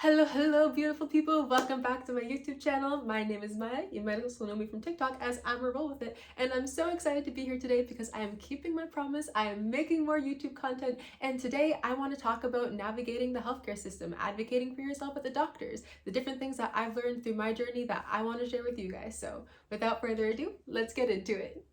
Hello, beautiful people. Welcome back to my YouTube channel. My name is Maya. You might also know me from TikTok as I'm a Roll With It. And I'm so excited to be here today because I am keeping my promise. I am making more YouTube content. And today I want to talk about navigating the healthcare system, advocating for yourself at the doctors, the different things that I've learned through my journey that I want to share with you guys. So without further ado, let's get into it.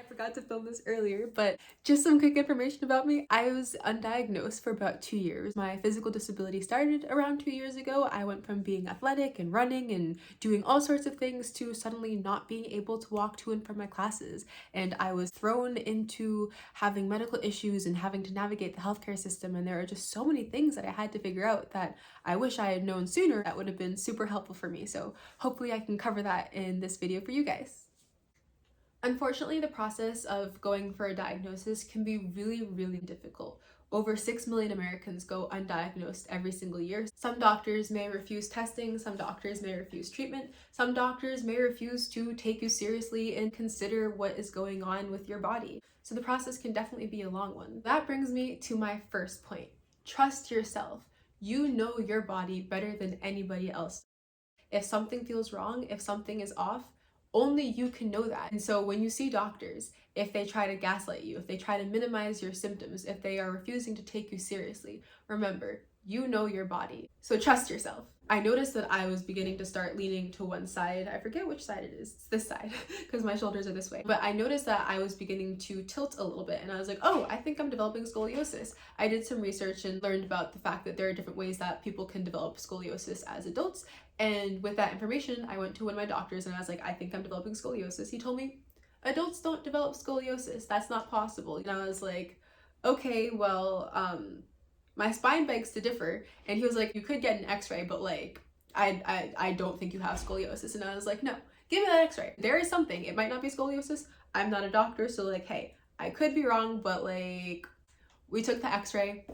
Forgot to film this earlier, but just some quick information about me. I was undiagnosed for about 2 years. My physical disability started around 2 years ago. I went from being athletic and running and doing all sorts of things to suddenly not being able to walk to and from my classes. And I was thrown into having medical issues and having to navigate the healthcare system. And there are just so many things that I had to figure out that I wish I had known sooner. That would have been super helpful for me. So hopefully I can cover that in this video for you guys. Unfortunately, the process of going for a diagnosis can be really difficult. Over 6 million Americans go undiagnosed every single year. Some doctors may refuse testing, some doctors may refuse treatment, some doctors may refuse to take you seriously and consider what is going on with your body. So the process can definitely be a long one. That brings me to my first point. Trust yourself. You know your body better than anybody else. If something feels wrong, if something is off, only you can know that. And so when you see doctors, if they try to gaslight you, if they try to minimize your symptoms, if they are refusing to take you seriously, remember, you know your body. So trust yourself. I noticed that I was beginning to start leaning to one side. I forget which side it is. It's this side because my shoulders are this way. But I noticed that I was beginning to tilt a little bit and I was like, oh, I think I'm developing scoliosis. I did some research and learned about the fact that there are different ways that people can develop scoliosis as adults. And with that information, I went to one of my doctors and I was like, I think I'm developing scoliosis. He told me, adults don't develop scoliosis. That's not possible. And I was like, okay, well, my spine begs to differ. And he was like, you could get an x-ray, but like, I don't think you have scoliosis. And I was like, no, give me that x-ray. There is something. It might not be scoliosis. I'm not a doctor. So like, hey, I could be wrong, but like, we took the x-ray.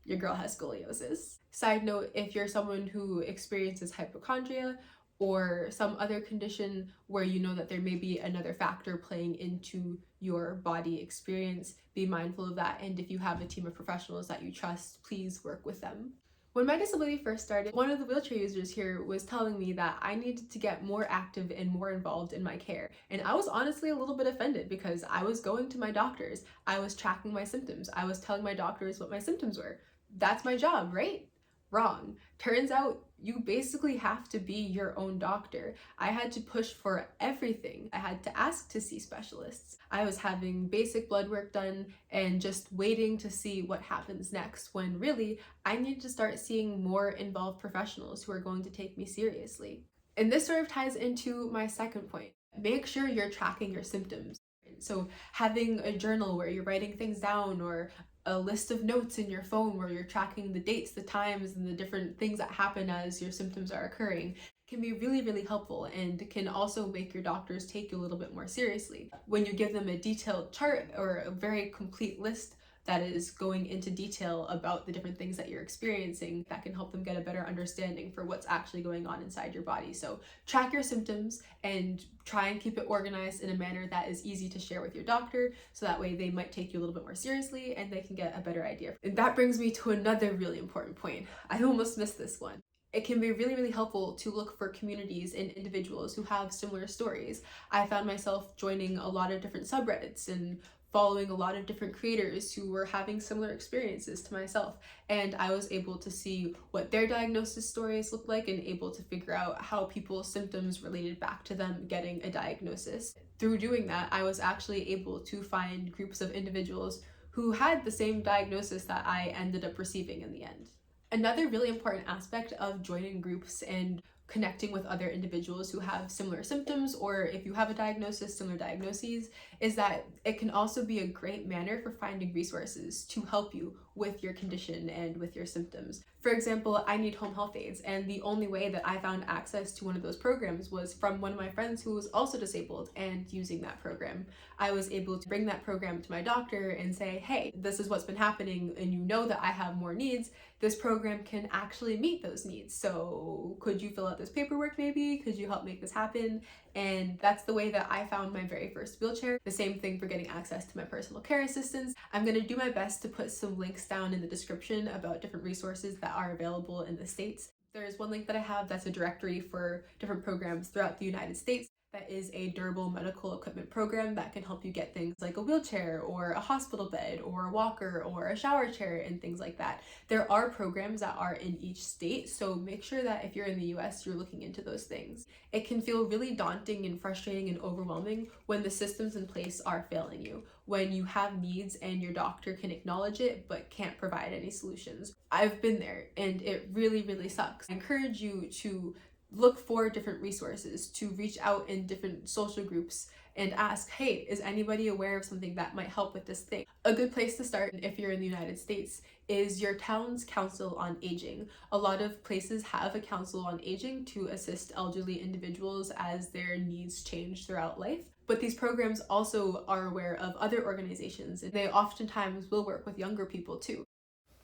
Your girl has scoliosis. Side note, if you're someone who experiences hypochondria or some other condition where you know that there may be another factor playing into your body experience, be mindful of that. And if you have a team of professionals that you trust, please work with them. When my disability first started, one of the wheelchair users here was telling me that I needed to get more active and more involved in my care. And I was honestly a little bit offended because I was going to my doctors, I was tracking my symptoms, I was telling my doctors what my symptoms were. That's my job, right? Wrong. Turns out you basically have to be your own doctor. I had to push for everything. I had to ask to see specialists. I was having basic blood work done and just waiting to see what happens next, when really I needed to start seeing more involved professionals who are going to take me seriously. And this sort of ties into my second point. Make sure you're tracking your symptoms. So having a journal where you're writing things down, or a list of notes in your phone where you're tracking the dates, the times, and the different things that happen as your symptoms are occurring can be really helpful, and can also make your doctors take you a little bit more seriously. When you give them a detailed chart or a very complete list that is going into detail about the different things that you're experiencing, that can help them get a better understanding for what's actually going on inside your body. So track your symptoms and try and keep it organized in a manner that is easy to share with your doctor, so that way they might take you a little bit more seriously and they can get a better idea. And that brings me to another really important point. I almost missed this one. It can be really helpful to look for communities and individuals who have similar stories. I found myself joining a lot of different subreddits and following a lot of different creators who were having similar experiences to myself, and I was able to see what their diagnosis stories looked like and able to figure out how people's symptoms related back to them getting a diagnosis. Through doing that, I was actually able to find groups of individuals who had the same diagnosis that I ended up receiving in the end. Another really important aspect of joining groups and connecting with other individuals who have similar symptoms, or if you have a diagnosis, similar diagnoses, is that it can also be a great manner for finding resources to help you with your condition and with your symptoms. For example, I need home health aides, and the only way that I found access to one of those programs was from one of my friends who was also disabled and using that program. I was able to bring that program to my doctor and say, hey, this is what's been happening, and you know that I have more needs. This program can actually meet those needs. So could you fill out this paperwork maybe? Could you help make this happen? And that's the way that I found my very first wheelchair. The same thing for getting access to my personal care assistants. I'm gonna do my best to put some links down in the description about different resources that are available in the States. There's one link that I have that's a directory for different programs throughout the United States. That is a durable medical equipment program that can help you get things like a wheelchair or a hospital bed or a walker or a shower chair and things like that. There are programs that are in each state, so make sure that if you're in the US, you're looking into those things. It can feel really daunting and frustrating and overwhelming when the systems in place are failing you, when you have needs and your doctor can acknowledge it but can't provide any solutions. I've been there and it really, really sucks. I encourage you to look for different resources, to reach out in different social groups and ask, hey, is anybody aware of something that might help with this thing? A good place to start if you're in the United States is your town's council on aging. A lot of places have a council on aging to assist elderly individuals as their needs change throughout life. But these programs also are aware of other organizations, and they oftentimes will work with younger people too.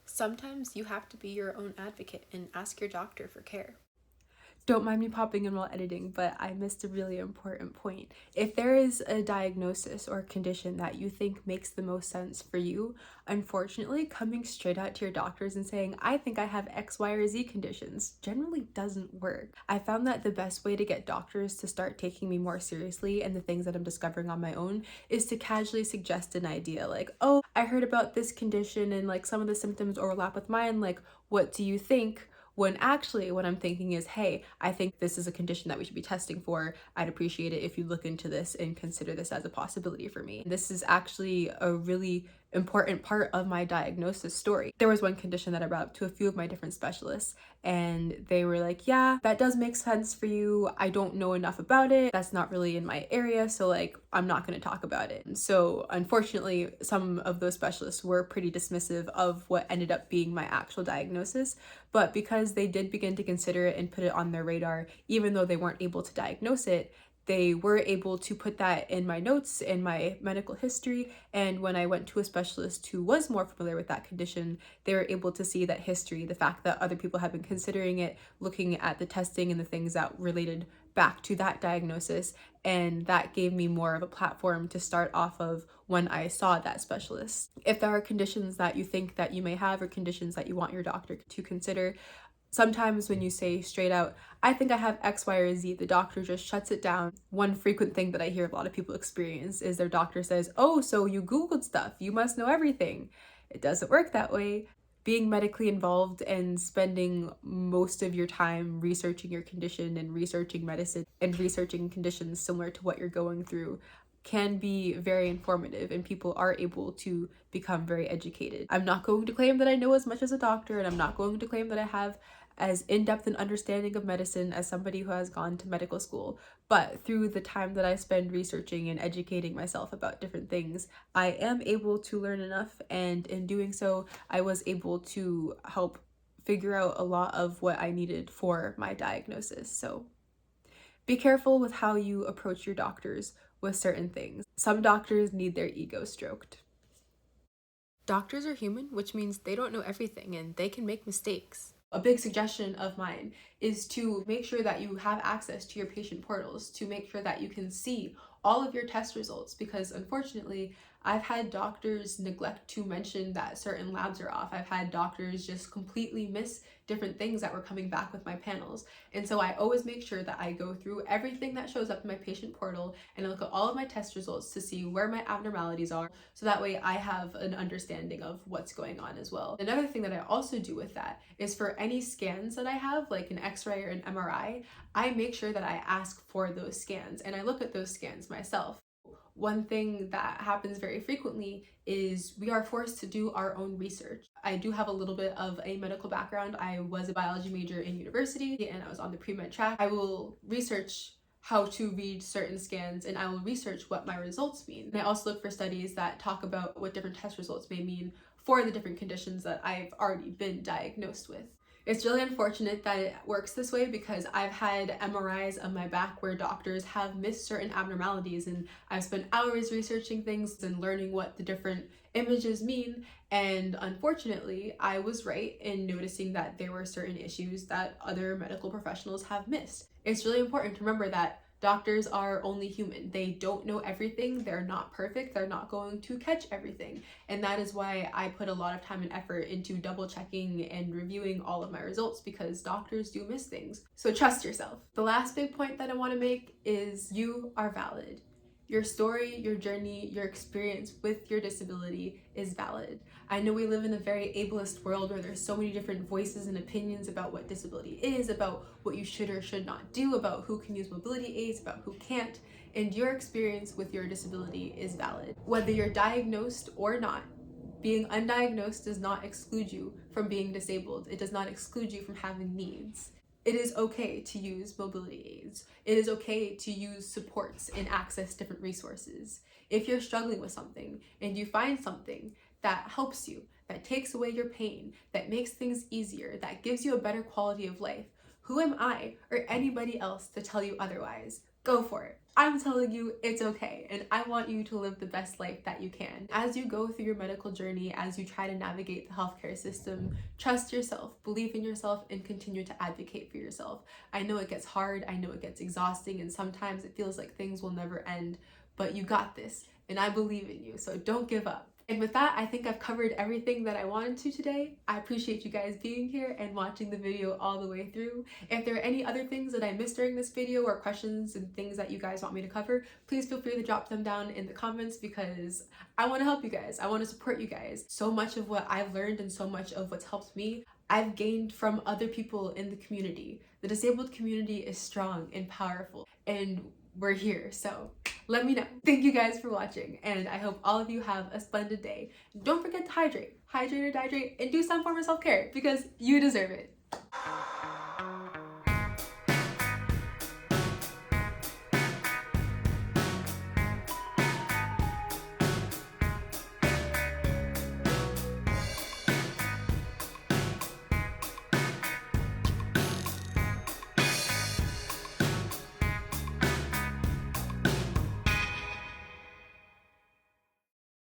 Sometimes you have to be your own advocate and ask your doctor for care. Don't mind me popping in while editing, but I missed a really important point. If there is a diagnosis or condition that you think makes the most sense for you, unfortunately, coming straight out to your doctors and saying, I think I have X, Y, or Z conditions generally doesn't work. I found that the best way to get doctors to start taking me more seriously and the things that I'm discovering on my own is to casually suggest an idea like, oh, I heard about this condition and like some of the symptoms overlap with mine, like, what do you think? When actually what I'm thinking is, hey, I think this is a condition that we should be testing for. I'd appreciate it if you look into this and consider this as a possibility for me. This is actually a really important part of my diagnosis story. There was one condition that I brought up to a few of my different specialists, and they were like, yeah, that does make sense for you. I don't know enough about it. That's not really in my area, so like, I'm not going to talk about it. And so unfortunately, some of those specialists were pretty dismissive of what ended up being my actual diagnosis, but because they did begin to consider it and put it on their radar, even though they weren't able to diagnose it, they were able to put that in my notes, in my medical history, and when I went to a specialist who was more familiar with that condition, they were able to see that history, the fact that other people had been considering it, looking at the testing and the things that related back to that diagnosis, and that gave me more of a platform to start off of when I saw that specialist. If there are conditions that you think that you may have or conditions that you want your doctor to consider, sometimes when you say straight out, I think I have X, Y, or Z, the doctor just shuts it down. One frequent thing that I hear a lot of people experience is their doctor says, oh, so you Googled stuff, you must know everything. It doesn't work that way. Being medically involved and spending most of your time researching your condition and researching medicine and researching conditions similar to what you're going through can be very informative, and people are able to become very educated. I'm not going to claim that I know as much as a doctor, and I'm not going to claim that I have as in-depth an understanding of medicine as somebody who has gone to medical school, but through the time that I spend researching and educating myself about different things, I am able to learn enough, and in doing so, I was able to help figure out a lot of what I needed for my diagnosis. So be careful with how you approach your doctors with certain things. Some doctors need their ego stroked. Doctors are human, which means they don't know everything and they can make mistakes. A big suggestion of mine is to make sure that you have access to your patient portals, to make sure that you can see all of your test results, because unfortunately, I've had doctors neglect to mention that certain labs are off. I've had doctors just completely miss different things that were coming back with my panels. And so I always make sure that I go through everything that shows up in my patient portal and I look at all of my test results to see where my abnormalities are, so that way I have an understanding of what's going on as well. Another thing that I also do with that is for any scans that I have, like an X-ray or an MRI, I make sure that I ask for those scans and I look at those scans myself. One thing that happens very frequently is we are forced to do our own research. I do have a little bit of a medical background. I was a biology major in university and I was on the pre-med track. I will research how to read certain scans and I will research what my results mean. And I also look for studies that talk about what different test results may mean for the different conditions that I've already been diagnosed with. It's really unfortunate that it works this way because I've had MRIs of my back where doctors have missed certain abnormalities, and I've spent hours researching things and learning what the different images mean, and unfortunately I was right in noticing that there were certain issues that other medical professionals have missed. It's really important to remember that doctors are only human. They don't know everything. They're not perfect. They're not going to catch everything. And that is why I put a lot of time and effort into double checking and reviewing all of my results, because doctors do miss things. So trust yourself. The last big point that I want to make is you are valid. Your story, your journey, your experience with your disability is valid. I know we live in a very ableist world where there's so many different voices and opinions about what disability is, about what you should or should not do, about who can use mobility aids, about who can't, and your experience with your disability is valid. Whether you're diagnosed or not, being undiagnosed does not exclude you from being disabled. It does not exclude you from having needs. It is okay to use mobility aids. It is okay to use supports and access different resources. If you're struggling with something and you find something that helps you, that takes away your pain, that makes things easier, that gives you a better quality of life, who am I or anybody else to tell you otherwise? Go for it. I'm telling you it's okay, and I want you to live the best life that you can. As you go through your medical journey, as you try to navigate the healthcare system, trust yourself, believe in yourself, and continue to advocate for yourself. I know it gets hard, I know it gets exhausting, and sometimes it feels like things will never end, but you got this, and I believe in you, so don't give up. And with that, I think I've covered everything that I wanted to today. I appreciate you guys being here and watching the video all the way through. If there are any other things that I missed during this video or questions and things that you guys want me to cover, please feel free to drop them down in the comments, because I want to help you guys. I want to support you guys. So much of what I've learned and so much of what's helped me, I've gained from other people in the community. The disabled community is strong and powerful, and we're here, so let me know. Thank you guys for watching, and I hope all of you have a splendid day. Don't forget to hydrate or dihydrate, and do some form of self-care because you deserve it.